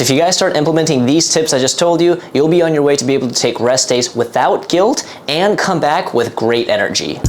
So if you guys start implementing these tips I just told you, you'll be on your way to be able to take rest days without guilt and come back with great energy.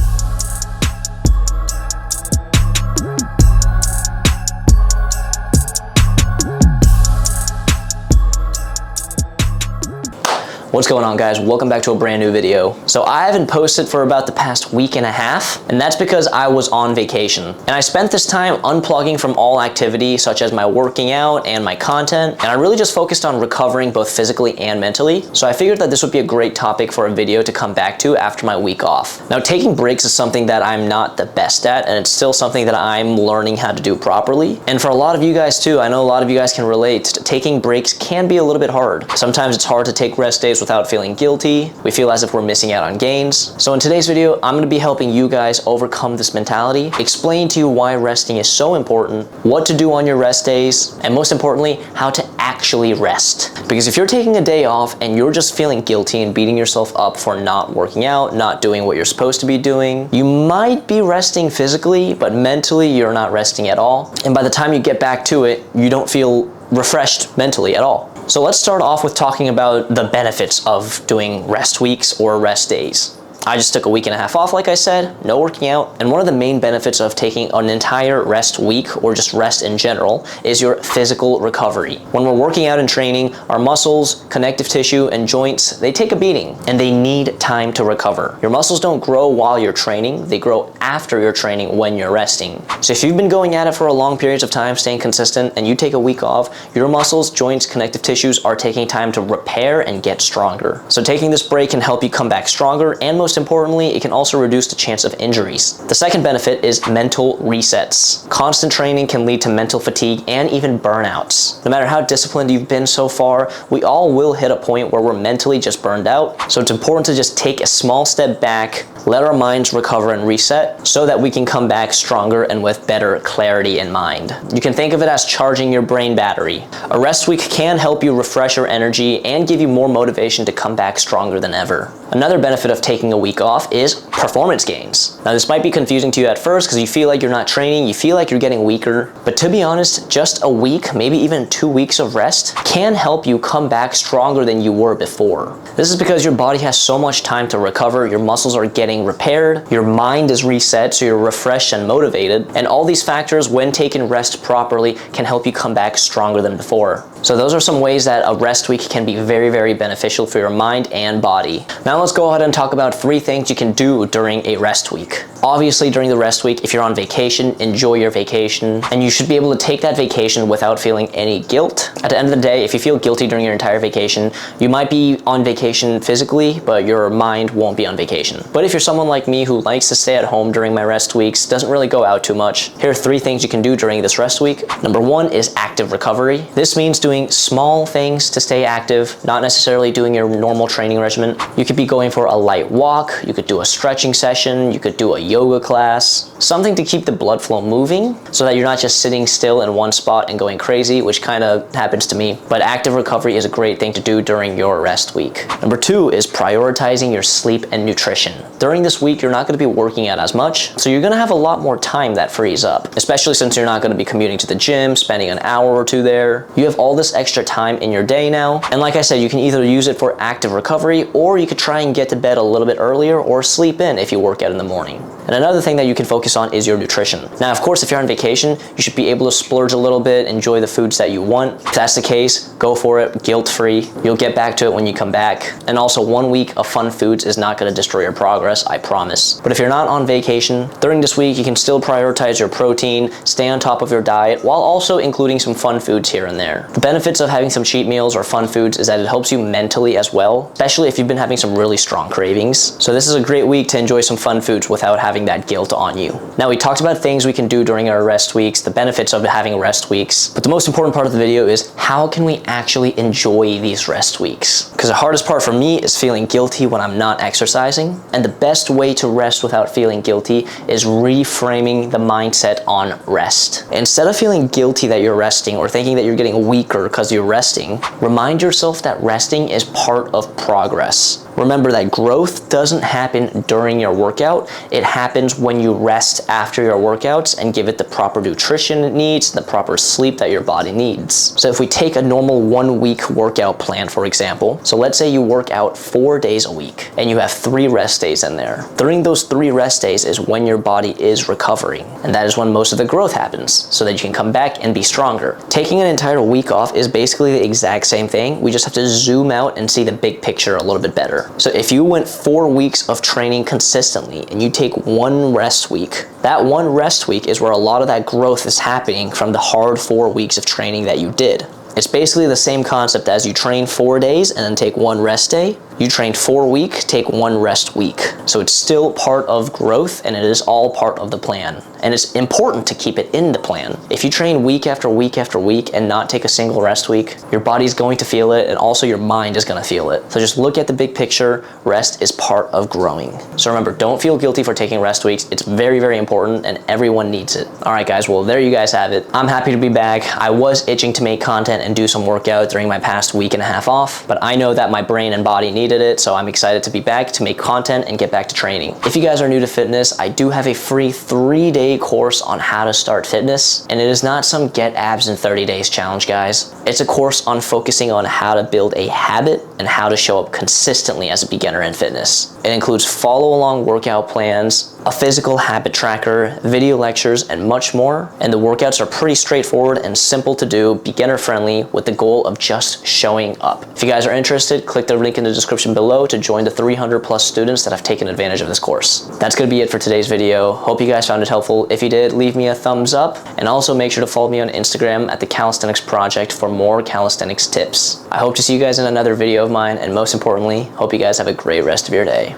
What's going on, guys? Welcome back to a brand new video. So I haven't posted for about the past week and a half, and that's because I was on vacation. And I spent this time unplugging from all activity, such as my working out and my content, and I really just focused on recovering both physically and mentally. So I figured that this would be a great topic for a video to come back to after my week off. Now, taking breaks is something that I'm not the best at, and it's still something that I'm learning how to do properly. And for a lot of you guys too, I know a lot of you guys can relate, taking breaks can be a little bit hard. Sometimes it's hard to take rest days without feeling guilty. We feel as if we're missing out on gains. So in today's video, I'm going to be helping you guys overcome this mentality, explain to you why resting is so important, what to do on your rest days, and most importantly, how to actually rest. Because if you're taking a day off and you're just feeling guilty and beating yourself up for not working out, not doing what you're supposed to be doing, you might be resting physically, but mentally you're not resting at all. And by the time you get back to it, you don't feel refreshed mentally at all. So let's start off with talking about the benefits of doing rest weeks or rest days. I just took a week and a half off, like I said, no working out. And one of the main benefits of taking an entire rest week or just rest in general is your physical recovery. When we're working out and training, our muscles, connective tissue, and joints, they take a beating and they need time to recover. Your muscles don't grow while you're training, they grow after you're training when you're resting. So if you've been going at it for a long periods of time, staying consistent, and you take a week off, your muscles, joints, connective tissues are taking time to repair and get stronger. So taking this break can help you come back stronger, and most importantly, it can also reduce the chance of injuries. The second benefit is mental resets. Constant training can lead to mental fatigue and even burnouts. No matter how disciplined you've been so far, we all will hit a point where we're mentally just burned out. So it's important to just take a small step back, let our minds recover and reset so that we can come back stronger and with better clarity in mind. You can think of it as charging your brain battery. A rest week can help you refresh your energy and give you more motivation to come back stronger than ever. Another benefit of taking a week off is performance gains. Now, this might be confusing to you at first because you feel like you're not training, you feel like you're getting weaker, but to be honest, just a week, maybe even 2 weeks of rest can help you come back stronger than you were before. This is because your body has so much time to recover, your muscles are getting repaired, your mind is reset, so you're refreshed and motivated, and all these factors, when taken rest properly, can help you come back stronger than before. So those are some ways that a rest week can be very, very beneficial for your mind and body. Now let's go ahead and talk about 3 things you can do during a rest week. Obviously, during the rest week, if you're on vacation, enjoy your vacation, and you should be able to take that vacation without feeling any guilt. At the end of the day, if you feel guilty during your entire vacation, you might be on vacation physically, but your mind won't be on vacation. But if you're someone like me who likes to stay at home during my rest weeks, doesn't really go out too much, here are 3 things you can do during this rest week. Number 1 is active recovery. This means doing small things to stay active, not necessarily doing your normal training regimen. You could be going for a light walk, you could do a stretching session, you could do a yoga class, something to keep the blood flow moving so that you're not just sitting still in one spot and going crazy, which kind of happens to me. But active recovery is a great thing to do during your rest week. Number 2 is prioritizing your sleep and nutrition. During this week, you're not going to be working out as much, so you're going to have a lot more time that frees up, especially since you're not going to be commuting to the gym, spending an hour or 2 there. You have all this extra time in your day now, and like I said, you can either use it for active recovery, or you could try and get to bed a little bit earlier or sleep in if you work out in the morning. And another thing that you can focus on is your nutrition. Now, of course, if you're on vacation, you should be able to splurge a little bit, enjoy the foods that you want. If that's the case, go for it, guilt-free. You'll get back to it when you come back. And also, 1 week of fun foods is not going to destroy your progress, I promise. But if you're not on vacation, during this week, you can still prioritize your protein, stay on top of your diet, while also including some fun foods here and there. The benefits of having some cheat meals or fun foods is that it helps you mentally as well, especially if you've been having some really strong cravings. So this is a great week to enjoy some fun foods without having that guilt on you. Now, we talked about things we can do during our rest weeks, the benefits of having rest weeks, but the most important part of the video is how can we actually enjoy these rest weeks? Because the hardest part for me is feeling guilty when I'm not exercising, and the best way to rest without feeling guilty is reframing the mindset on rest. Instead of feeling guilty that you're resting or thinking that you're getting weaker because you're resting, remind yourself that resting is part of progress. Remember that growth doesn't happen during your workout. It happens when you rest after your workouts and give it the proper nutrition it needs, and the proper sleep that your body needs. So if we take a normal 1 week workout plan, for example, so let's say you work out 4 days a week and you have 3 rest days in there. During those 3 rest days is when your body is recovering, and that is when most of the growth happens, so that you can come back and be stronger. Taking an entire week off is basically the exact same thing. We just have to zoom out and see the big picture a little bit better. So if you went 4 weeks of training consistently and you take 1 rest week, that 1 rest week is where a lot of that growth is happening from the hard 4 weeks of training that you did. It's basically the same concept as you train 4 days and then take 1 rest day. You train 4 weeks, take 1 rest week. So it's still part of growth, and it is all part of the plan. And it's important to keep it in the plan. If you train week after week after week and not take a single rest week, your body's going to feel it, and also your mind is going to feel it. So just look at the big picture. Rest is part of growing. So remember, don't feel guilty for taking rest weeks. It's very, very important, and everyone needs it. All right, guys, well, there you guys have it. I'm happy to be back. I was itching to make content and do some workout during my past week and a half off, but I know that my brain and body needed it, so I'm excited to be back to make content and get back to training. If you guys are new to fitness, I do have a free 3-day course on how to start fitness, and it is not some get abs in 30 days challenge, guys. It's a course on focusing on how to build a habit and how to show up consistently as a beginner in fitness. It includes follow-along workout plans, a physical habit tracker, video lectures, and much more. And the workouts are pretty straightforward and simple to do, beginner friendly, with the goal of just showing up. If you guys are interested, click the link in the description below to join the 300+ students that have taken advantage of this course. That's gonna be it for today's video. Hope you guys found it helpful. If you did, leave me a thumbs up, and also make sure to follow me on Instagram at the Calisthenics Project for more calisthenics tips. I hope to see you guys in another video of mine, and most importantly, hope you guys have a great rest of your day.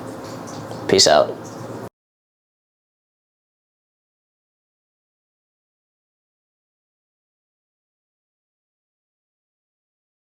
Peace out.